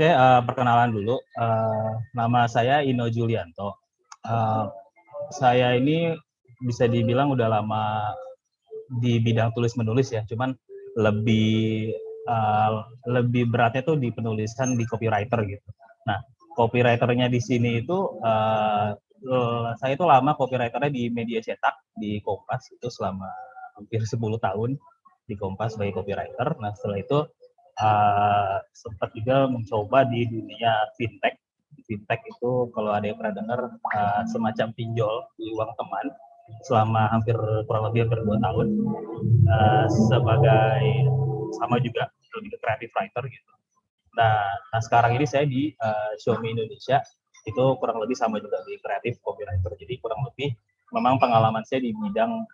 Oke, perkenalan dulu. Nama saya Ino Julianto. Saya ini bisa dibilang udah lama di bidang tulis-menulis ya, cuman lebih lebih beratnya tuh di penulisan di copywriter gitu. Nah, copywriternya di sini itu saya itu lama copywriternya di media cetak di Kompas itu selama hampir 10 tahun di Kompas sebagai copywriter. Nah, setelah itu sempat juga mencoba di dunia fintech. Fintech itu kalau ada yang pernah dengar semacam pinjol di uang teman selama kurang lebih hampir 2 tahun sebagai sama juga lebih ke creative writer gitu. Nah sekarang ini saya di Xiaomi Indonesia itu kurang lebih sama juga di creative copywriter. Jadi kurang lebih memang pengalaman saya di bidang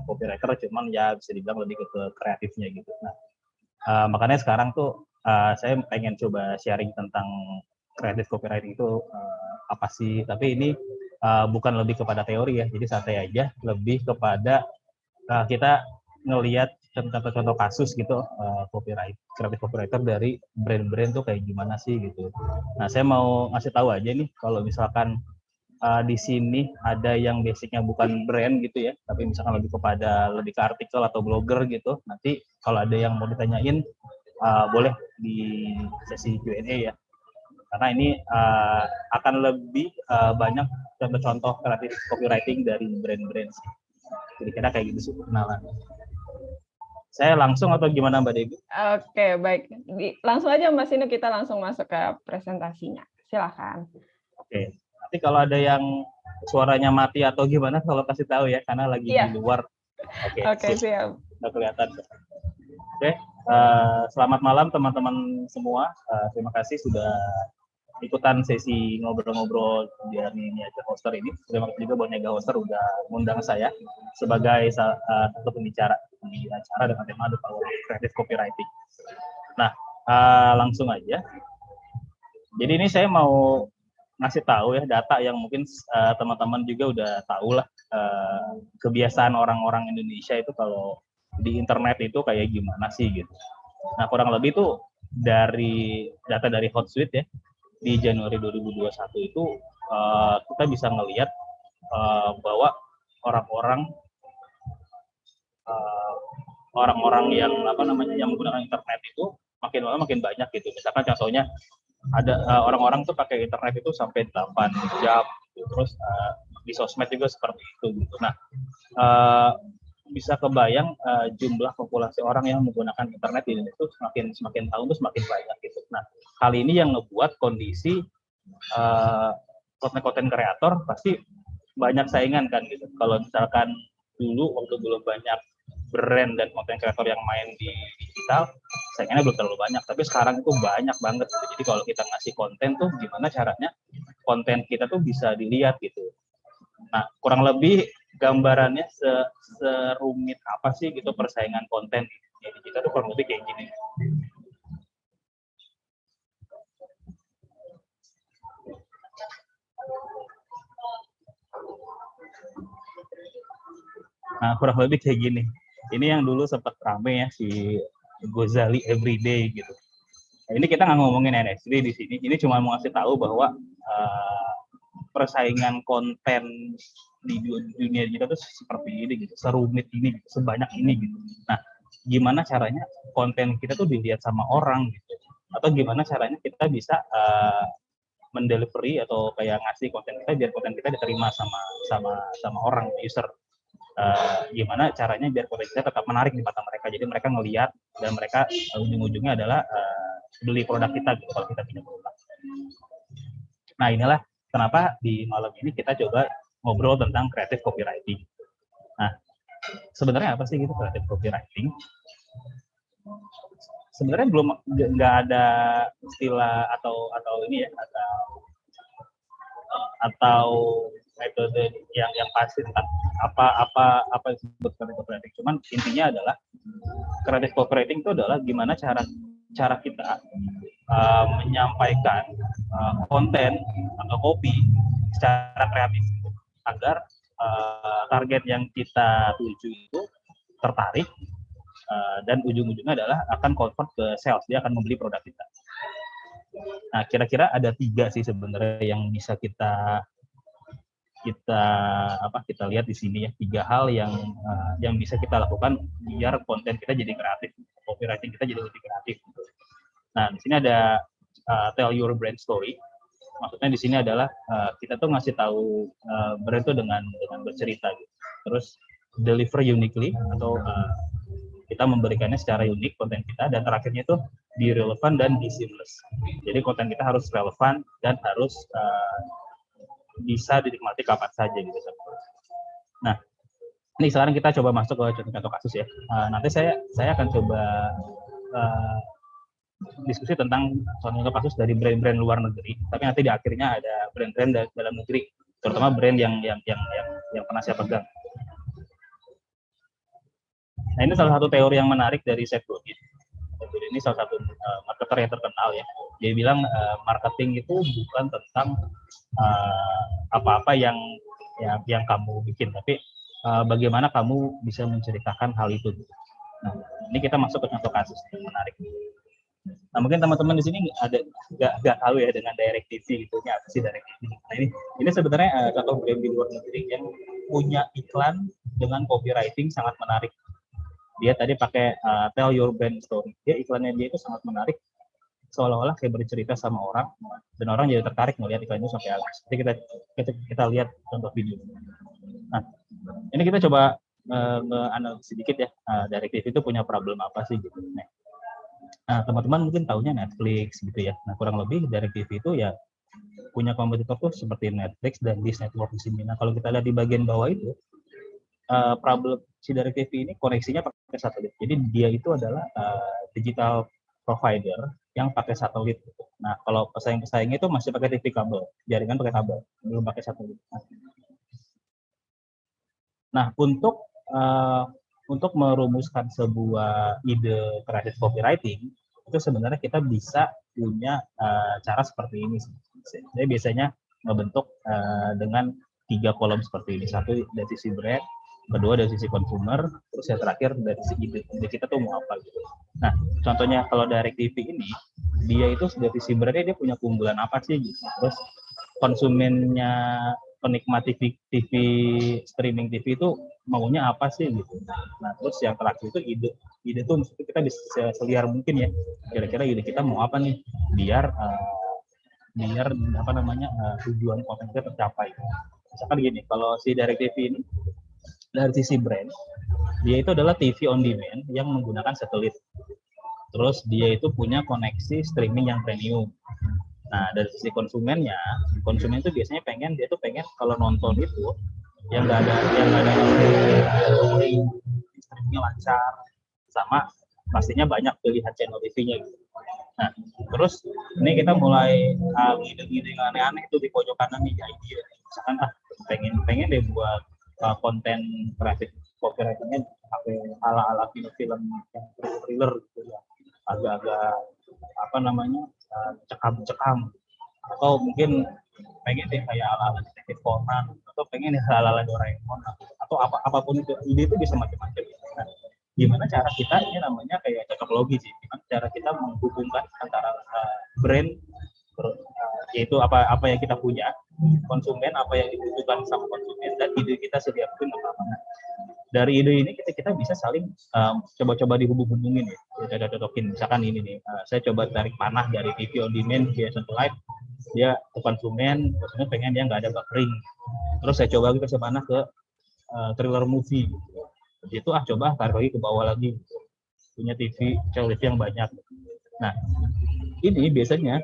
copywriter, cuman ya bisa dibilang lebih ke kreatifnya gitu. Nah, makanya sekarang tuh saya pengen coba sharing tentang creative copywriting itu apa sih, tapi ini bukan lebih kepada teori ya, jadi santai aja, lebih kepada kita ngelihat contoh-contoh kasus gitu creative copywriter dari brand-brand tuh kayak gimana sih gitu. Nah, saya mau ngasih tahu aja nih kalau misalkan di sini ada yang basicnya bukan brand gitu ya, tapi misalkan lebih ke artikel atau blogger gitu. Nanti kalau ada yang mau ditanyain boleh di sesi Q&A ya. Karena ini akan lebih banyak contoh-contoh kreatif copywriting dari brand-brand sih. Kira-kira kayak gitu sih perkenalan. Saya langsung atau gimana Mbak Dewi? Oke, baik. Langsung aja Mbak Sino, kita langsung masuk ke presentasinya. Silakan. Oke. Nanti kalau ada yang suaranya mati atau gimana, kalau kasih tahu ya, karena lagi di luar. Oke, siap. Nggak kelihatan. Oke, selamat malam teman-teman semua. Terima kasih sudah ikutan sesi ngobrol-ngobrol di Niaga Hoster ini. Terima kasih juga buat Niaga Hoster udah mengundang saya sebagai satu pembicara di acara dengan tema The Power of Creative Copywriting. Nah, langsung aja. Jadi ini saya mau ngasih tahu ya data yang mungkin teman-teman juga udah tahu lah kebiasaan orang-orang Indonesia itu kalau di internet itu kayak gimana sih gitu. Nah, kurang lebih tuh dari data dari Hootsuite ya, di Januari 2021 itu kita bisa ngelihat bahwa orang-orang yang yang menggunakan internet itu makin lama makin banyak gitu. Misalkan contohnya ada orang-orang tuh pakai internet itu sampai 8 jam gitu. Terus di sosmed juga seperti itu gitu. Nah, bisa kebayang jumlah populasi orang yang menggunakan internet di Indonesia itu semakin tahun tuh semakin banyak gitu. Nah, hal ini yang ngebuat kondisi konten-konten kreator pasti banyak saingan kan gitu. Kalau misalkan dulu waktu belum banyak brand dan konten kreator yang main di digital, saingannya belum terlalu banyak. Tapi sekarang itu banyak banget gitu. Jadi kalau kita ngasih konten tuh gimana caranya konten kita tuh bisa dilihat gitu. Nah, kurang lebih gambarannya serumit apa sih gitu persaingan konten di digital tuh kurang lebih kayak gini. Nah, kurang lebih kayak gini. Ini yang dulu sempat rame ya si Gozali Everyday gitu. Nah, ini kita nggak ngomongin NSD di sini. Ini cuma mau ngasih tahu bahwa persaingan konten di dunia kita tuh seperti ini gitu, serumit ini, gitu, sebanyak ini gitu. Nah, gimana caranya konten kita tuh dilihat sama orang gitu, atau gimana caranya kita bisa mendelivery atau kayak ngasih konten kita biar konten kita diterima sama orang user. Gimana caranya biar konten kita tetap menarik di mata mereka, jadi mereka ngelihat dan mereka ujung-ujungnya adalah beli produk kita gitu kalau kita punya produk. Nah, inilah kenapa di malam ini kita coba ngobrol tentang creative copywriting. Nah, sebenarnya apa sih gitu creative copywriting? Sebenarnya nggak ada istilah atau ini ya atau metode yang pasti tentang apa yang disebut creative copywriting. Cuman intinya adalah creative copywriting itu adalah gimana cara kita menyampaikan konten atau copy secara kreatif agar target yang kita tuju itu tertarik dan ujung-ujungnya adalah akan convert ke sales, dia akan membeli produk kita. Nah, kira-kira ada 3 sih sebenarnya yang bisa kita lihat di sini ya, 3 hal yang bisa kita lakukan biar konten kita jadi kreatif, copywriting kita jadi lebih kreatif. Nah, di sini ada tell your brand story. Maksudnya di sini adalah kita tuh ngasih tahu brand itu dengan bercerita gitu. Terus deliver uniquely atau kita memberikannya secara unik konten kita, dan terakhirnya itu be relevant dan be seamless. Jadi konten kita harus relevan dan harus bisa dinikmati kapan saja gitu. Nah, ini sekarang kita coba masuk ke contoh kasus ya. Nanti saya akan coba diskusi tentang contoh kasus dari brand-brand luar negeri, tapi nanti di akhirnya ada brand-brand dalam negeri, terutama brand yang pernah saya pegang. Nah, ini salah satu teori yang menarik dari Seth Godin. Ini salah satu marketer yang terkenal ya. Dia bilang marketing itu bukan tentang apa-apa yang kamu bikin, tapi bagaimana kamu bisa menceritakan hal itu. Nah, ini kita masuk ke contoh kasus yang menarik. Nah, mungkin teman-teman di sini nggak tahu ya dengan direct TV gitu, apa sih direct TV. Nah, ini sebenarnya contoh brand di luar negeri yang punya iklan dengan copywriting sangat menarik. Dia tadi pakai tell your brand story. Dia iklannya dia itu sangat menarik, seolah-olah kayak bercerita sama orang, dan orang jadi tertarik melihat iklan itu sampai habis. Jadi kita lihat contoh video. Nah, ini kita coba menganalisis sedikit ya, direct TV itu punya problem apa sih gitu. Nah, teman-teman mungkin taunya Netflix gitu ya. Nah, kurang lebih direct TV itu ya punya kompetitor tuh seperti Netflix dan Dish Network di sini. Nah, kalau kita lihat di bagian bawah itu, problem si direct TV ini koneksinya pakai satelit. Jadi dia itu adalah digital provider yang pakai satelit. Nah, kalau pesaing-pesaingnya itu masih pakai TV kabel, jaringan pakai kabel, belum pakai satelit. Nah, untuk merumuskan sebuah ide kreatif copywriting, itu sebenarnya kita bisa punya cara seperti ini. Saya biasanya membentuk dengan 3 kolom seperti ini. Satu dari sisi brand, kedua dari sisi consumer, terus yang terakhir dari sisi ide kita tuh mau apa gitu. Nah, contohnya kalau direct TV ini, dia itu dari sisi brandnya dia punya keunggulan apa sih gitu. Terus konsumennya, penikmat TV streaming TV itu maunya apa sih gitu. Nah, terus yang terakhir itu ide tuh maksudnya kita bisa seliar mungkin ya, kira-kira ide kita mau apa nih biar tujuan konten kita tercapai. Misalkan gini, kalau si direct TV ini dari sisi brand, dia itu adalah TV on demand yang menggunakan satelit. Terus dia itu punya koneksi streaming yang premium. Nah, dari sisi konsumen itu biasanya pengen kalau nonton itu yang nggak ada streamingnya lancar, sama pastinya banyak pilihan channel TV-nya gitu. Nah, terus ini kita mulai ide-ide yang aneh-aneh itu di pojok kanan nih, ide. Misalkan pengen deh buat konten kreatif copywriting-nya pakai ala-ala film-film yang thriller gitu ya, agak-agak cekam, atau mungkin pengen deh kayak ala-ala detektif Conan, atau pengen ala-ala Doraemon, atau apapun itu. Ide itu bisa macam-macam. Nah, gimana cara kita, ini namanya kayak cocok logi sih, gimana cara kita menghubungkan antara brand yaitu apa yang kita punya, konsumen apa yang dibutuhkan sama konsumen, dan ide kita sedia mungkin apa. Dari ide ini kita bisa saling coba-coba dihubung-hubungin ya, kita cocokin. Misalkan ini nih, saya coba tarik panah dari TV on demand via satellite, dia ke konsumen pengen dia nggak ada buffering. Terus saya coba kasih panah ke thriller movie, itu coba tarik lagi ke bawah lagi, punya channel TV yang banyak. Nah, ini biasanya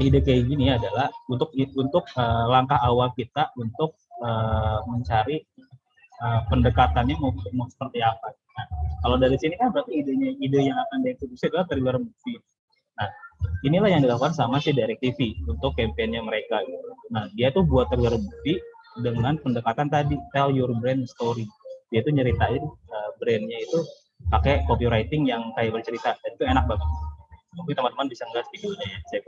ide kayak gini adalah untuk langkah awal kita untuk mencari pendekatannya mau seperti apa. Nah, kalau dari sini kan berarti ide yang akan dieksekusi adalah thriller movie. Nah, inilah yang dilakukan sama si direct TV untuk kampanye mereka. Nah, dia tuh buat thriller movie dengan pendekatan tadi, tell your brand story. Dia tuh nyeritain brandnya itu pakai copywriting yang kayak bercerita, dan itu enak banget. Mungkin teman-teman bisa ngeliat videonya ya, saya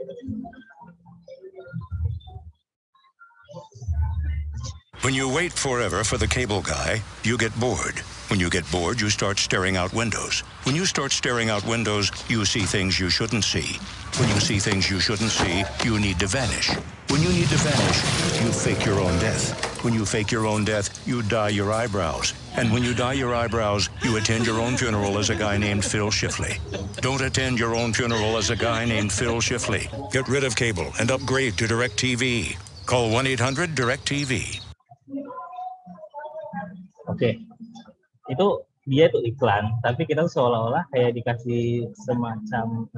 When you wait forever for the cable guy, you get bored. When you get bored, you start staring out windows. When you start staring out windows, you see things you shouldn't see. When you see things you shouldn't see, you need to vanish. When you need to vanish, you fake your own death. When you fake your own death, you dye your eyebrows. And when you dye your eyebrows, you attend your own funeral as a guy named Phil Shifley. Don't attend your own funeral as a guy named Phil Shifley. Get rid of cable and upgrade to DirecTV. Call 1-800-DirecTV. Oke, itu dia tuh iklan, tapi kita tuh seolah-olah kayak dikasih semacam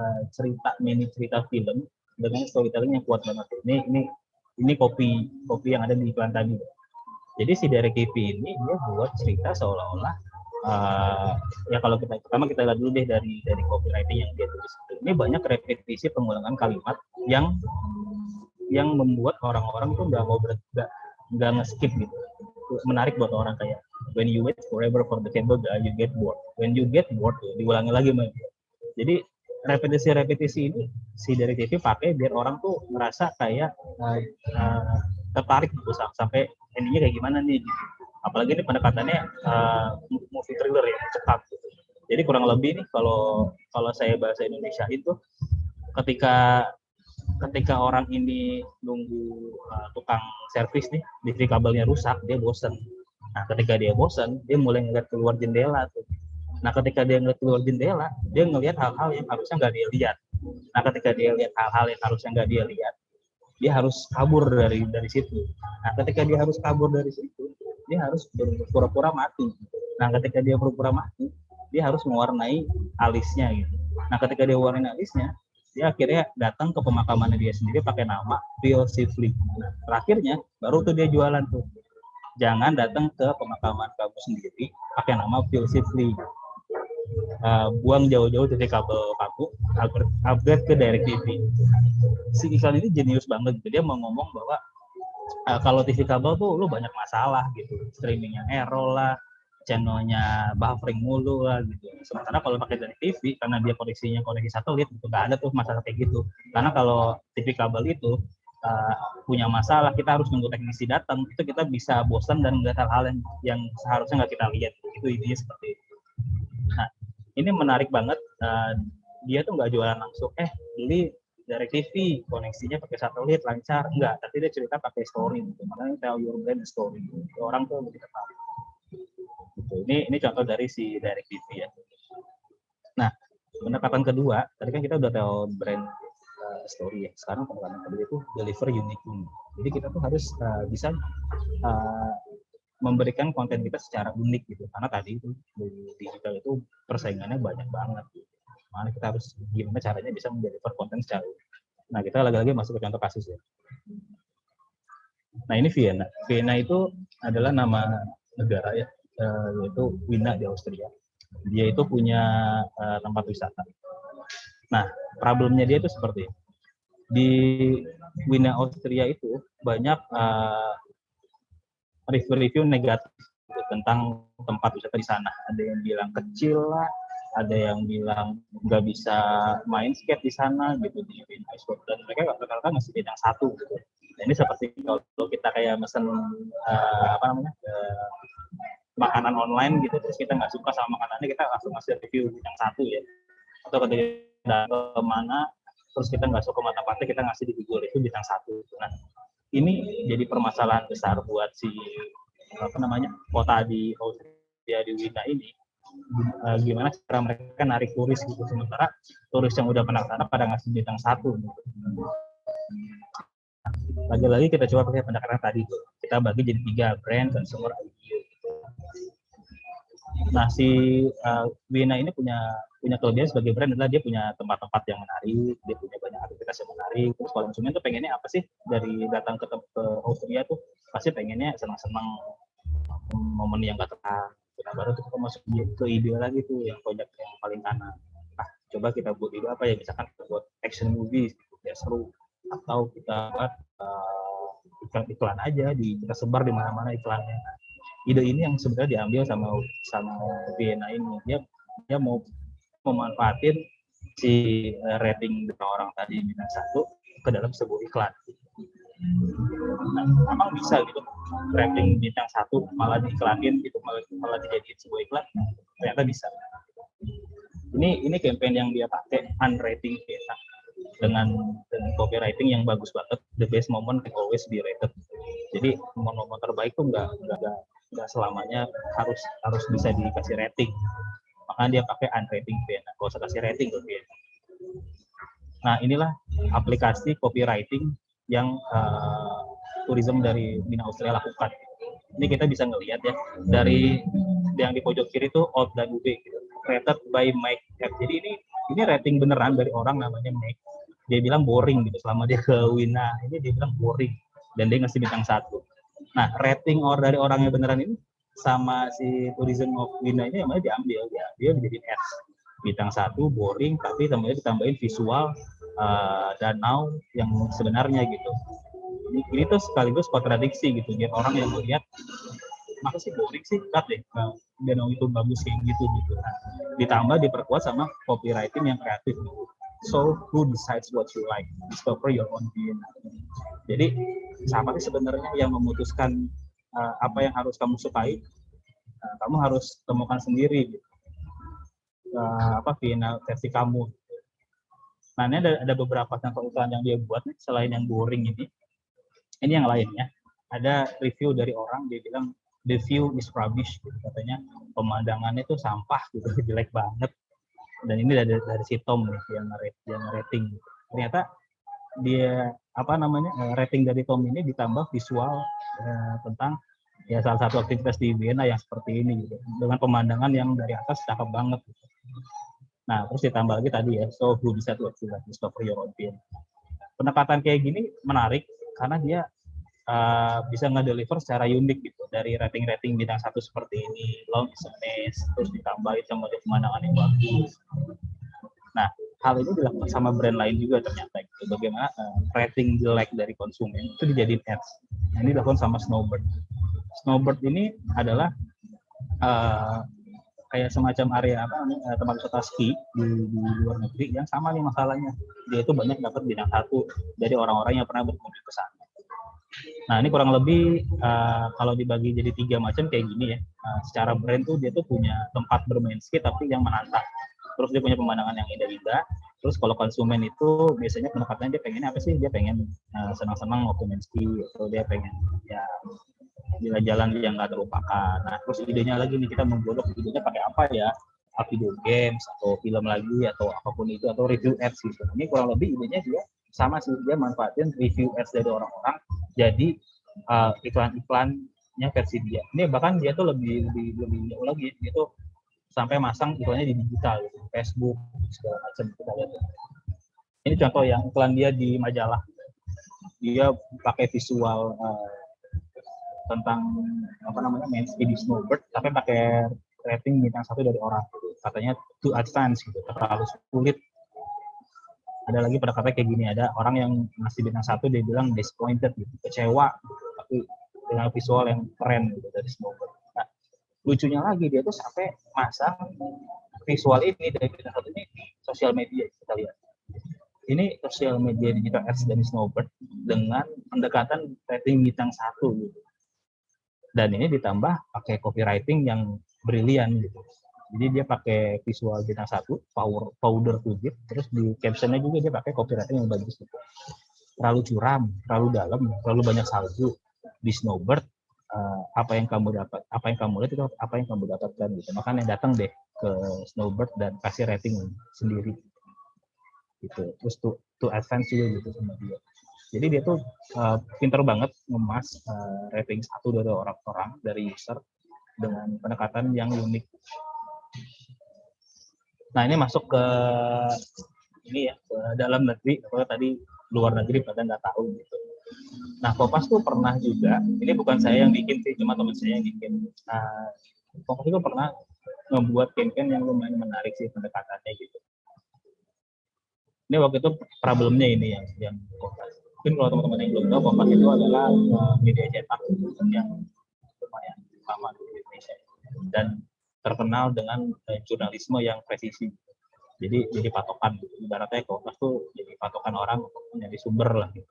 mini cerita film dengan storytelling yang kuat banget. Ini kopi yang ada di iklan tadi. Jadi si Derek TV ini dia buat cerita seolah-olah ya kalau pertama kita lihat dulu deh dari copywriting yang dia tulis. Ini banyak repetisi pengulangan kalimat yang membuat orang-orang tuh nggak nge-skip gitu. Menarik buat orang kayak when you wait forever for the cable guy, you get bored. When you get bored, diulangi lagi. Jadi repetisi ini si Derek TV pakai biar orang tuh merasa kayak tertarik gitu sampai endingnya kayak gimana nih. Apalagi ini pendekatannya movie thriller ya, cepat gitu. Jadi kurang lebih nih kalau saya bahasa Indonesia itu ketika orang ini nunggu tukang servis nih, listrik kabelnya rusak, dia bosan. Nah, ketika dia bosan, dia mulai ngeliat keluar jendela tuh. Nah, ketika dia ngeliat keluar jendela, dia ngelihat hal-hal yang harusnya nggak dia lihat. Nah, ketika dia lihat hal-hal yang harusnya nggak dia lihat, dia harus kabur dari situ. Nah, ketika dia harus kabur dari situ, dia harus pura-pura mati. Nah, ketika dia pura-pura mati, dia harus mewarnai alisnya gitu. Nah, ketika dia warnai alisnya, dia akhirnya datang ke pemakamannya dia sendiri pakai nama Phil Shifley. Nah, terakhirnya baru tuh dia jualan tuh. Jangan datang ke pemakaman kamu sendiri pakai nama Phil Shifley. Buang jauh-jauh dari kabel kamu, upgrade ke DirecTV. Si iklan ini jenius banget. Dia mau ngomong bahwa kalau TV kabel tuh lu banyak masalah gitu, streamingnya error lah, channelnya buffering mulu lah gitu. Sementara kalau pakai DirecTV karena dia koneksi satelit itu nggak ada tuh masalah kayak gitu. Karena kalau TV kabel itu punya masalah, kita harus nunggu teknisi datang, itu kita bisa bosan dan melihat hal-hal yang seharusnya nggak kita lihat. Itu intinya seperti itu. Nah, ini menarik banget. Dia tuh nggak jualan langsung, beli DirecTV, koneksinya pakai satelit lancar, enggak, tapi dia cerita pakai story gitu. Makanya tell your brand story. Orang tuh lebih tertarik. Gitu. Ini contoh dari si DirecTV ya. Nah, pendekatan kedua, tadi kan kita udah tell brand story ya. Sekarang pendekatan kedua itu deliver uniquely. Jadi kita tuh harus bisa memberikan konten kita secara unik gitu. Karena tadi itu di digital itu persaingannya banyak banget. Gitu. Makanya kita harus gimana caranya bisa mendeliver konten secara unik. Nah, kita lagi-lagi masuk ke contoh kasus ya. Nah, ini Vienna. Vienna itu adalah nama negara ya, yaitu Wina di Austria. Dia itu punya tempat wisata. Nah, problemnya dia itu seperti ini. Di Wina Austria itu banyak review negatif tentang tempat wisata di sana. Ada yang bilang kecil lah, ada yang bilang nggak bisa main skate di sana gitu di Wina Austria. Dan mereka rata-rata ngasih bintang 1 gitu. Nah, ini seperti kalau kita kayak mesen makanan online gitu, terus kita nggak suka sama makanannya, kita langsung ngasih review bintang 1 ya. Atau ketika ke mana terus kita nggak suka sama tempatnya, kita ngasih di Google itu bintang 1. Nah, ini jadi permasalahan besar buat si kota di Austria di Wina ini. Gimana cara mereka narik turis gitu, sementara turis yang udah pernah sana pada ngasih bintang 1 gitu. Lagi-lagi kita coba pakai pendekatan tadi tuh, kita bagi jadi 3 brand, consumer, IQ. Nah, si Wina ini punya kelebihan sebagai brand adalah dia punya tempat-tempat yang menarik, dia punya banyak aktivitas yang menarik. Terus kalau konsumen tuh pengennya apa sih dari datang ke Austria tuh, pasti pengennya senang-senang, momen yang gak tenang. Nah, baru tuh kita masuk ke ide lagi tuh yang project yang paling kanan. Nah, coba kita buat ide apa ya, misalkan kita buat action movie ya seru, atau kita buat iklan aja, kita sebar di mana-mana iklannya. Ide ini yang sebenarnya diambil sama Vienna ini. Dia mau memanfaatin si rating orang tadi bintang 1 ke dalam sebuah iklan. Nah, emang bisa gitu rating bintang 1 malah diiklanin gitu, malah dijadiin sebuah iklan, ternyata bisa. Ini campaign yang dia pakai unrating Vienna dengan copywriting yang bagus banget. The best moment can always be rated. Jadi momen-momen terbaik tuh nggak selamanya harus bisa dikasih rating. Makanya dia pakai unrating Vienna. Kalau usah kasih rating ke Vienna. Nah, inilah aplikasi copywriting yang tourism dari Bina Austria lakukan. Ini kita bisa ngelihat ya, dari yang di pojok kiri itu Old dan UB gitu. Rated by Mike F. Jadi ini rating beneran dari orang namanya Mike. Dia bilang boring gitu selama dia ke Wina. Ini dia bilang boring dan dia ngasih bintang 1. Nah, rating dari orang yang beneran ini sama si Tourism of Wina ini yang mana diambil ya, dia menjadi S. Bintang 1 boring, tapi kemudian ditambahin visual danau yang sebenarnya gitu. Ini tuh sekaligus kontradiksi gitu, biar orang yang melihat maka sih boring sih, lihat deh danau itu bagus kayak gitu. Nah, ditambah diperkuat sama copywriting yang kreatif. So who decides what you like? Discover your own Vienna. Jadi siapa sih sebenarnya yang memutuskan apa yang harus kamu sukai? Kamu harus temukan sendiri gitu. Vienna versi kamu. Nah, ini ada beberapa contoh iklan yang dia buat nih, selain yang boring ini. Ini yang lainnya. Ada review dari orang, dia bilang the view is rubbish gitu. Katanya pemandangannya itu sampah gitu, jelek banget. Dan ini dari si Tom nih yang rating. Ternyata dia rating dari Tom ini ditambah visual tentang ya salah satu aktivitas di Vienna yang seperti ini gitu, dengan pemandangan yang dari atas cakep banget gitu. Nah, terus ditambah lagi tadi ya, so who decide what you like, discover your own Vienna. Pendekatan kayak gini menarik karena dia bisa nge-deliver secara unik gitu, dari rating-rating bintang 1 seperti ini, long is a mess, terus ditambahin sama pemandangan yang bagus. Nah, hal ini dilakukan sama brand lain juga ternyata gitu. Bagaimana rating jelek dari konsumen itu dijadiin ads. Nah, ini dilakukan sama Snowbird. Snowbird ini adalah kayak semacam area tempat wisata ski di luar negeri yang sama nih masalahnya. Dia itu banyak dapat bintang 1 dari orang-orang yang pernah berkunjung ke sana. Nah, ini kurang lebih kalau dibagi jadi 3 macam kayak gini ya. Secara brand tuh dia tuh punya tempat bermain ski tapi yang menantang. Terus dia punya pemandangan yang indah-indah. Terus kalau konsumen itu biasanya pendekatannya dia pengennya apa sih? Dia pengen senang-senang waktu main ski, atau dia pengen ya jalan-jalan yang nggak terlupakan. Nah, terus idenya lagi nih, kita menggodok idenya pakai apa ya? Video games atau film lagi atau apapun itu, atau review ads gitu. Ini kurang lebih idenya dia sama sih, dia manfaatin review ads dari orang-orang jadi iklan-iklannya versi dia. Ini bahkan dia tuh lebih jauh lagi, dia tuh sampai masang iklannya di digital gitu, Facebook segala macam kita lihat. Ini contoh yang iklan dia di majalah. Dia pakai visual tentang main ski di Snowbird, tapi pakai rating bintang 1 dari orang. Katanya too advanced gitu, terlalu sulit. Ada lagi pendekatnya kayak gini, ada orang yang ngasih bintang 1 dia bilang disappointed gitu, kecewa gitu, tapi dengan visual yang keren gitu dari Snowbird. Nah, lucunya lagi dia tuh sampai masang visual ini dari bintang 1 ini di sosial media. Kita lihat ini sosial media digital ads dari Snowbird dengan pendekatan rating bintang 1 gitu. Dan ini ditambah pakai copywriting yang brilian gitu. Jadi dia pakai visual bintang 1, powder to deep, terus di captionnya juga dia pakai copywriting yang bagus gitu. Terlalu curam, terlalu dalam, terlalu banyak salju di Snowbird. Apa yang kamu dapat, apa yang kamu lihat itu apa yang kamu dapatkan gitu. Makanya datang deh ke Snowbird dan kasih rating sendiri gitu. Terus to advance juga gitu sama dia. Jadi dia tuh pintar banget ngemas rating 1 dari orang-orang, dari user dengan pendekatan yang unik. Nah, ini masuk ke ini ya, ke dalam negeri, atau tadi luar negeri pada nggak tahu gitu. Nah, Kompas tuh pernah juga, ini bukan saya yang bikin sih, cuma teman saya yang bikin. Nah, Kompas itu pernah membuat campaign yang lumayan menarik sih pendekatannya gitu. Ini waktu itu problemnya ini yang Kompas. Mungkin kalau teman-teman yang belum tahu, Kompas itu adalah media cetak yang lumayan lama di Indonesia dan terkenal dengan jurnalisme yang presisi. Jadi patokan gitu. Ibaratnya Kompas tuh jadi patokan orang untuk menjadi sumber lah gitu.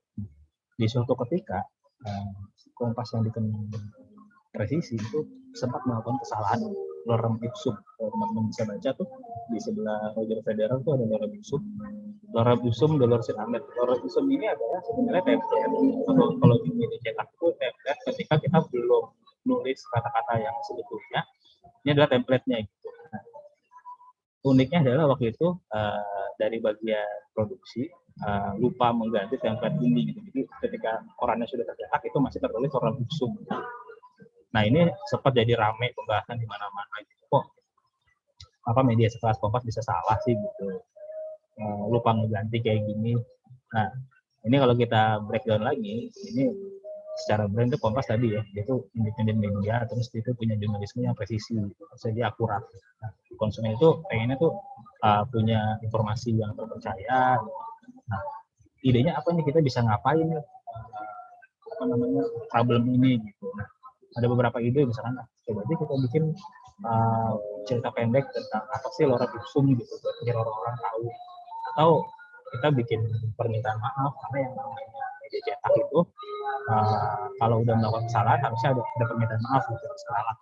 di suatu ketika Kompas yang dikenal presisi itu sempat melakukan kesalahan lorem ipsum. Kalau teman-teman bisa baca tuh di sebelah Roger Federer tuh ada lorem ipsum. Lorem ipsum dolor sit amet. Lorem ipsum ini adalah sebenarnya template atau kalau di media cetak itu template ketika kita belum nulis kata-kata yang sebetulnya. Ini adalah template-nya gitu. Nah, uniknya adalah waktu itu dari bagian produksi lupa mengganti template ini gitu. Jadi ketika korannya sudah tercetak itu masih tertulis lorem ipsum. Nah ini sempat jadi rame pembahasan di mana-mana gitu. Kok apa media sekelas Kompas bisa salah sih gitu, lupa mengganti kayak gini. Nah ini kalau kita breakdown lagi, ini secara brand itu Kompas tadi ya, dia itu independen media, terus itu punya jurnalisme yang presisi, jadi akurat. Nah, konsumen itu pengennya tuh punya informasi yang terpercaya. Nah idenya apa nih, kita bisa ngapain nih apa namanya problem ini gitu. Nah, ada beberapa ide, misalkan coba aja kita bikin cerita pendek tentang apa sih lorem ipsum gitu biar orang-orang tahu, atau kita bikin permintaan maaf karena yang namanya media cetak itu kalau udah melakukan kesalahan harusnya ada permintaan maaf gitu kesalahan.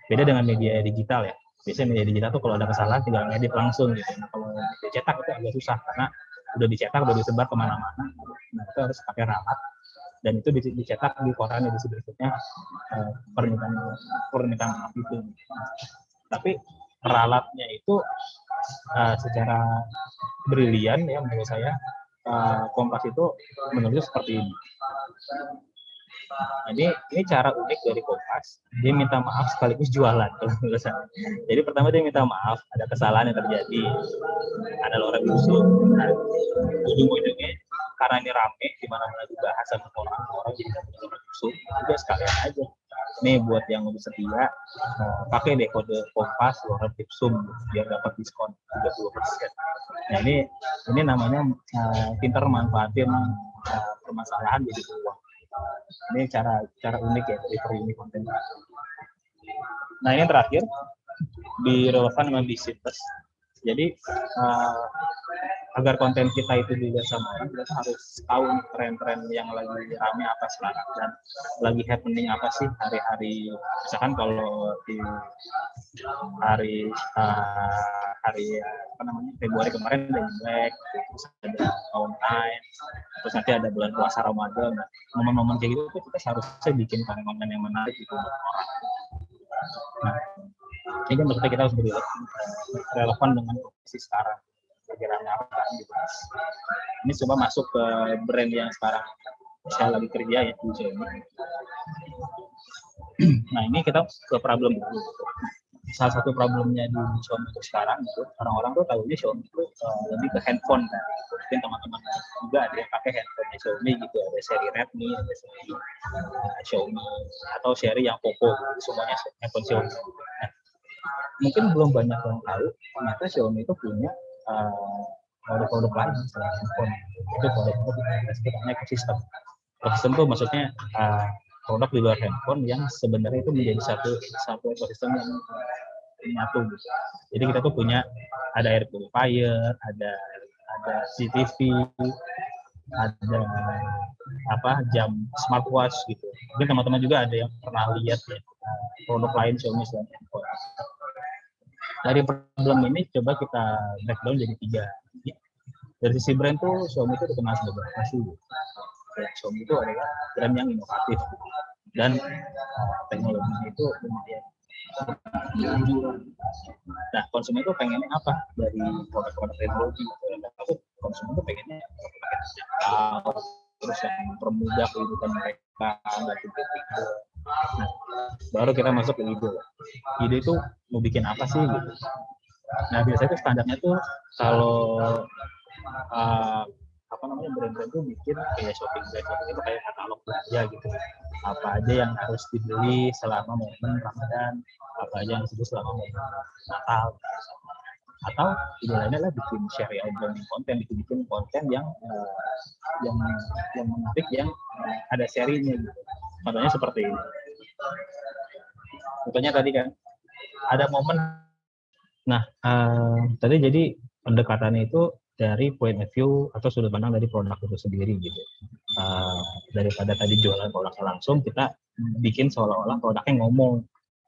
Beda dengan media digital ya, biasanya media digital tuh kalau ada kesalahan tinggal ngedit langsung gitu. Nah, kalau media cetak itu agak susah karena udah dicetak, udah disebar kemana-mana. Nah itu harus pakai ralat, dan itu dicetak di koran edisi berikutnya permintaan maaf itu. Tapi ralatnya itu secara brilian ya menurut saya, Kompas itu menulis seperti ini. Nah, ini cara unik dari Kompas. Dia minta maaf sekaligus jualan kalau menurut saya. Jadi pertama dia minta maaf ada kesalahan yang terjadi, ada lorem ipsum. Nah, ujung-ujungnya karena ini rame di mana-mana dibahas sama orang jadi dapat lorem ipsum, juga sekalian aja. Nih buat yang lebih setia, pakai deh kode Kompas lorem ipsum biar dapat diskon 30%. Nah ini namanya pintar manfaatin permasalahan jadi peluang. Ini cara unik ya delivery ini konten. Nah ini terakhir di relevan dengan visibility. Jadi agar konten kita itu dilihat sama orang, kita harus tahu tren-tren yang lagi rame apa sekarang dan lagi happening apa sih hari-hari. Misalkan kalau di hari apa namanya Februari kemarin ada Imlek, terus ada online, terus nanti ada bulan puasa Ramadan. Nah, momen-momen kayak gitu kita harusnya bikin konten yang menarik gitu buat orang. Nah, ini kan berarti kita harus relevan dengan posisi sekarang. Kira-kira apa yang dibahas. Ini coba masuk ke brand yang sekarang saya lagi kerja ya di Xiaomi. Nah ini kita ke problem dulu. Salah satu problemnya di Xiaomi itu sekarang itu orang-orang tuh tahunya Xiaomi itu lebih ke handphone kan. Mungkin teman-teman juga ada yang pakai handphone Xiaomi gitu, ada seri Redmi, ada seri Xiaomi, atau seri yang Poco gitu. Semuanya handphone Xiaomi. Nah, mungkin belum banyak yang tahu ternyata Xiaomi itu punya produk-produk lain selain handphone. Itu produk-produk yang disebutnya ekosistem. Ekosistem itu maksudnya produk di luar handphone yang sebenarnya itu menjadi satu ekosistem yang menyatu gitu. Jadi kita tuh punya ada air purifier, ada CCTV, ada jam smartwatch gitu. Mungkin teman-teman juga ada yang pernah lihat ya, produk lain Xiaomi selain handphone. Dari problem ini coba kita breakdown jadi 3. Dari sisi brand tuh Xiaomi itu dikenal sebagai inovasi. Xiaomi itu adalah brand yang inovatif dan teknologinya itu lumayan. Nah konsumen itu pengennya apa dari produk-produk teknologi? Konsumen itu pengennya pakai terjangkau, terus yang mempermudah kehidupan mereka, nggak gitu. Nah, baru kita masuk ke ide. Ide itu mau bikin apa sih gitu. Nah, biasanya itu standarnya tuh kalau brand-brand tuh bikin kayak shopping itu kayak katalog belanja gitu. Apa aja yang harus dibeli selama momen Ramadan, apa aja yang disebut selama momen Natal. Atau ide lainnya adalah bikin serial branding konten, bikin konten yang menarik, yang ada serinya gitu. Contohnya seperti ini. Contohnya tadi kan ada momen. Nah, tadi jadi pendekatannya itu dari point of view atau sudut pandang dari produk itu sendiri gitu. Daripada tadi jualan produknya langsung, kita bikin seolah-olah produknya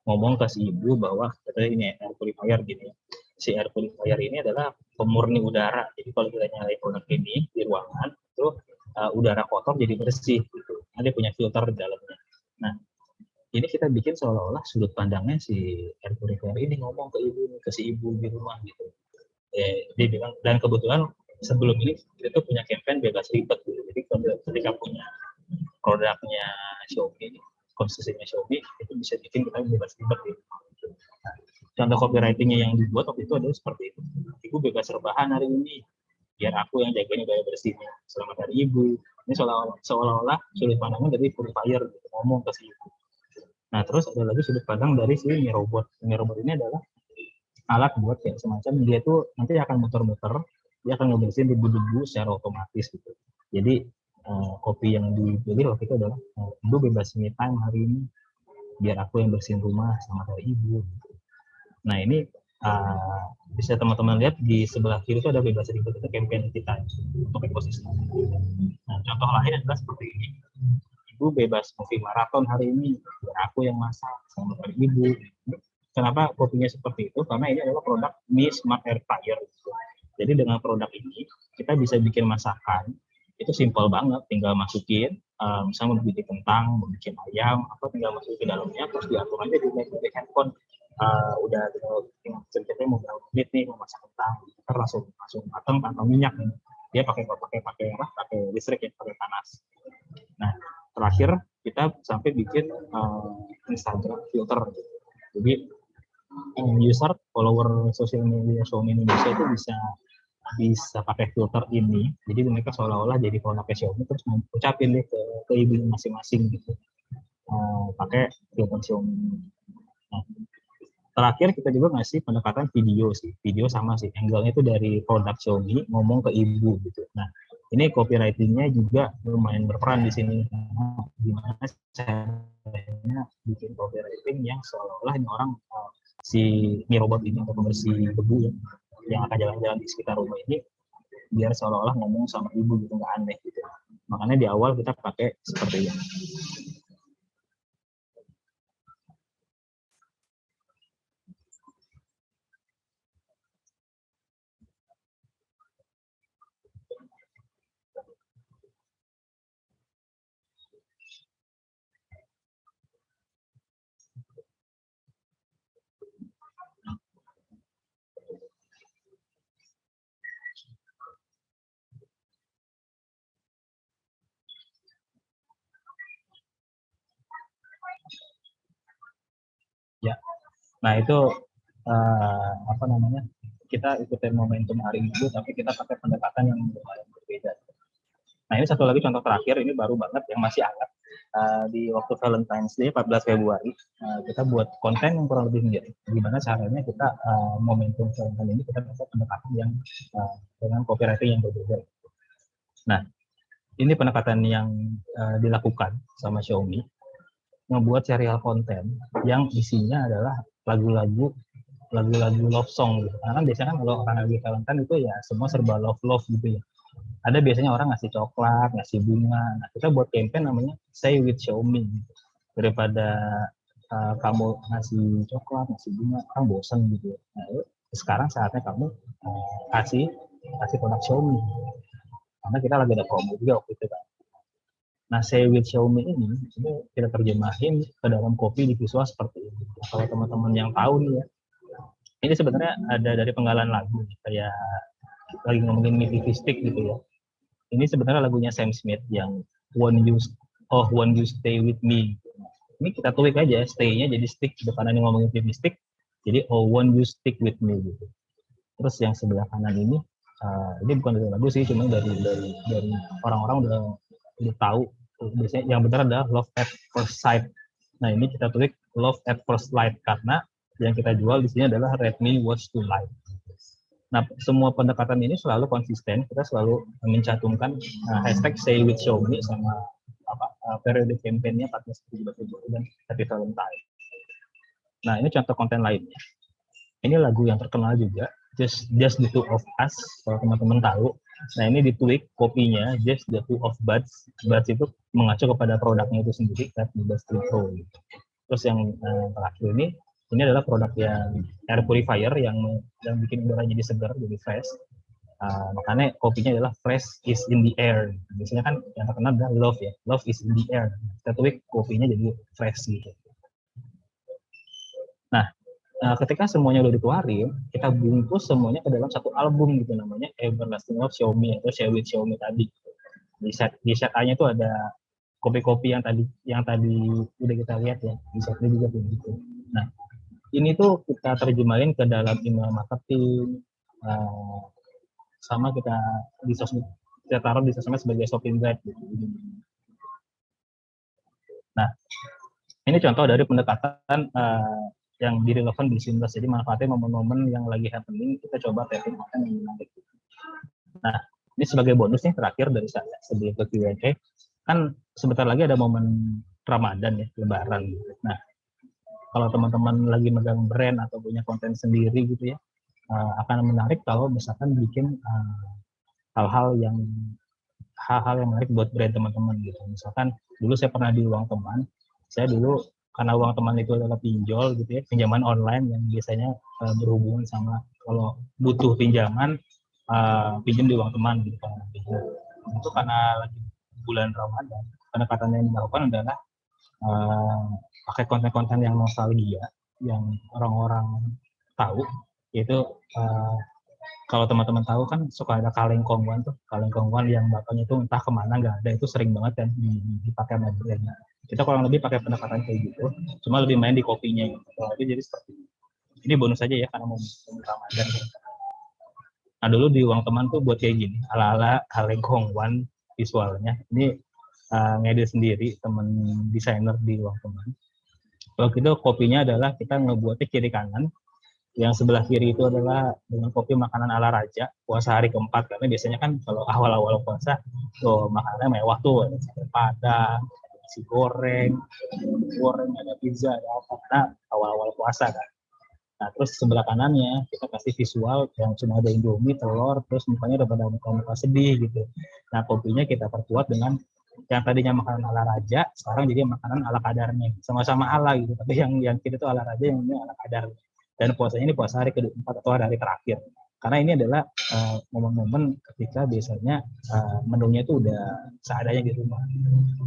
ngomong ke si ibu bahwa katanya ini air purifier gini. Si air purifier ini adalah pemurni udara. Jadi kalau kita nyalain produk ini di ruangan, itu udara kotor jadi bersih gitu. Dia punya filter di dalamnya. Nah, ini kita bikin seolah-olah sudut pandangnya si air purifier ini ngomong ke si ibu di rumah gitu. Dia bilang, dan kebetulan sebelum ini kita tuh punya campaign bebas ribet gitu. Jadi ketika punya produknya Xiaomi, konsumsinya Xiaomi, itu bisa bikin kita bebas ribet gitu. Nah, contoh copywritingnya yang dibuat waktu itu adalah seperti itu. Ibu bebas rebahan hari ini, biar aku yang jagain udara bersihnya. Selamat hari ibu. Ini seolah-olah sudut pandangnya dari purifier gitu, ngomong ke si ibu. Nah, terus ada lagi sudut pandang dari si Mi Robot. Mi Robot ini adalah alat buat kayak semacam dia tuh nanti akan muter-muter, dia akan ngebersihin debu-debu secara otomatis gitu. Jadi kopi yang dibeli waktu itu adalah ibu bebas me time hari ini, biar aku yang bersihin rumah sama dari ibu. Nah ini bisa teman-teman lihat di sebelah kiri itu ada bebas ribet, itu campaign kita untuk ekosistem. Nah contoh lain adalah seperti ini. Ibu bebas kopi maraton hari ini, biar aku yang masak sama dari ibu. Kenapa kopinya seperti itu? Karena ini adalah produk Mi Smart Air Fryer. Jadi dengan produk ini kita bisa bikin masakan itu simpel banget, tinggal masukin, misalnya mau bikin kentang, mau bikin ayam, atau tinggal masukin ke dalamnya, terus diatur aja di handphone. Udah tinggal ceritanya mau berapa menit nih mau masak kentang, kita langsung matang tanpa minyak nih. Dia pakai listrik ya, pakai panas. Nah terakhir kita sampai bikin Instagram filter. Jadi user follower sosial media Xiaomi Indonesia itu bisa pakai filter ini. Jadi mereka seolah-olah jadi produknya Xiaomi terus mau ucapin deh ke ibu masing-masing gitu. Pakai filter Xiaomi. Nah, terakhir kita juga ngasih pendekatan video sih. Video sama sih. Angle-nya itu dari produk Xiaomi ngomong ke ibu gitu. Nah, ini copywriting-nya juga lumayan berperan di sini. Gimana caranya bikin copywriting yang seolah-olah ini orang si Mi Robot ini atau pembersih debu yang akan jalan-jalan di sekitar rumah ini biar seolah-olah ngomong sama ibu gitu, nggak aneh gitu. Makanya di awal kita pakai seperti ini. Ya, nah itu apa namanya? Kita ikutin momentum hari Minggu, tapi kita pakai pendekatan yang lumayan berbeda. Nah ini satu lagi contoh terakhir, ini baru banget yang masih hangat. Di waktu Valentine's Day 14 Februari, kita buat konten yang kurang lebih mirip. Gimana caranya kita momentum Valentine ini kita pakai pendekatan yang dengan copywriting yang berbeda. Nah ini pendekatan yang dilakukan sama Xiaomi, ngebuat serial konten yang isinya adalah lagu-lagu love song gitu. Karena kan biasanya kan kalau orang lagi Valentine itu ya semua serba love gitu ya. Ada biasanya orang ngasih coklat, ngasih bunga. Nah, kita buat campaign namanya Say with Xiaomi. Daripada kamu ngasih coklat, ngasih bunga, kan bosan gitu. Nah, sekarang saatnya kamu kasih produk Xiaomi. Karena kita lagi ada promo juga waktu itu kan. Nah, Say with Xiaomi ini kita terjemahin ke dalam kopi di visual seperti ini. Nah, kalau teman-teman yang tahu nih ya, ini sebenarnya ada dari penggalan lagu, kayak lagi ngomongin Midi Stick gitu ya. Ini sebenarnya lagunya Sam Smith yang When You Stay With Me. Ini kita tweak aja, stay-nya jadi stick, depannya ngomongin Midi Stick, jadi When You Stick With Me gitu. Terus yang sebelah kanan ini bukan dari lagu sih, cuma dari orang-orang udah tahu biasanya yang benar adalah Love at First Sight. Nah ini kita tulis Love at First Light karena yang kita jual di sini adalah Redmi Watch 2 Lite. Nah semua pendekatan ini selalu konsisten, kita selalu mencantumkan hashtag Say with Xiaomi sama periode campaign-nya 14, 17, dan Happy Valentine. Nah ini contoh konten lainnya. Ini lagu yang terkenal juga, Just the Two of Us, kalau teman-teman tahu. Nah ini di tweak kopinya Just the Two of Buds. Buds itu mengacu kepada produknya itu sendiri, Red Buds Pro gitu. Terus yang terakhir ini adalah produk yang air purifier yang bikin udara jadi segar, jadi fresh. Makanya kopinya adalah fresh is in the air. Biasanya kan yang terkenal adalah love ya, love is in the air. Kita tweak kopinya jadi fresh gitu. Nah, ketika semuanya udah dikeluarin, kita bungkus semuanya ke dalam satu album gitu, namanya Everlasting Love Xiaomi atau Share with Xiaomi tadi. Di set A-nya itu ada kopi-kopi yang tadi udah kita lihat ya, di set B juga begitu. Nah, ini tuh kita terjemahin ke dalam email marketing, sama kita taruh di sosmed sebagai shopping guide gitu. Nah, ini contoh dari pendekatan yang direlevan di sini. Jadi manfaatnya momen-momen yang lagi happening, kita coba tapping konten yang menarik. Nah, ini sebagai bonus nih terakhir dari saya sebelum ke Q&A, kan sebentar lagi ada momen Ramadan ya, Lebaran gitu. Nah, kalau teman-teman lagi megang brand atau punya konten sendiri gitu ya, akan menarik kalau misalkan bikin hal-hal yang menarik buat brand teman-teman gitu. Misalkan dulu saya pernah di Uang Teman, saya dulu karena Uang Teman itu adalah pinjol gitu ya, pinjaman online yang biasanya berhubungan sama kalau butuh pinjaman, pinjam di Uang Teman gitu kan. Itu karena lagi bulan Ramadan, pendekatan yang dilakukan adalah pakai konten-konten yang nostalgia, yang orang-orang tahu, yaitu kalau teman-teman tahu kan suka ada kaleng kongguan yang bapaknya itu entah kemana nggak ada, itu sering banget kan dipakai sama brandnya. Kita kurang lebih pakai pendekatan kayak gitu, cuma lebih main di kopinya gitu. Jadi seperti ini bonus aja ya karena mau Ramadan. Nah dulu di Uang Teman tuh buat kayak gini, ala-ala kaleng kongguan visualnya. Ini ngedit sendiri teman desainer di Uang Teman. Kalau itu kopinya adalah kita ngebuatnya kiri kanan. Yang sebelah kiri itu adalah dengan kopi makanan ala raja puasa hari keempat, karena biasanya kan kalau awal-awal puasa tuh makanannya mewah tuh, ada sate padang, nasi goreng, ada pizza, ada apa, karena awal-awal puasa kan. Nah terus sebelah kanannya kita kasih visual yang cuma ada Indomie, telur, terus mukanya udah pada muka sedih gitu. Nah kopinya kita perkuat dengan yang tadinya makanan ala raja, sekarang jadi makanan ala kadarnya, sama-sama ala gitu, tapi yang kiri itu ala raja, yang ini ala kadar. Dan puasanya ini puasa hari ke-4 atau hari terakhir. Karena ini adalah momen-momen ketika biasanya menunya itu udah seadanya di rumah.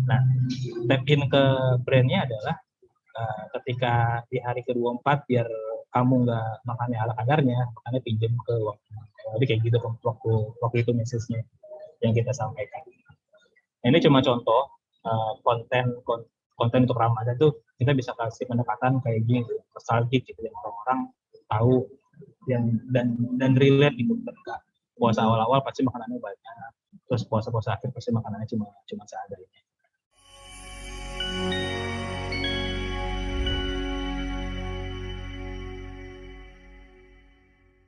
Nah, tap in ke brandnya adalah ketika di hari ke-24 biar kamu nggak makannya ala kadarnya, makannya pinjam ke uang. Jadi kayak gitu waktu itu message-nya yang kita sampaikan. Nah, ini cuma contoh konten untuk Ramadan tuh kita bisa kasih pendekatan kayak gini, nostalgic gitu, yang orang-orang tahu dan relate gitu. Puasa awal-awal pasti makanannya banyak, terus puasa-puasa akhir pasti makanannya cuma seadanya.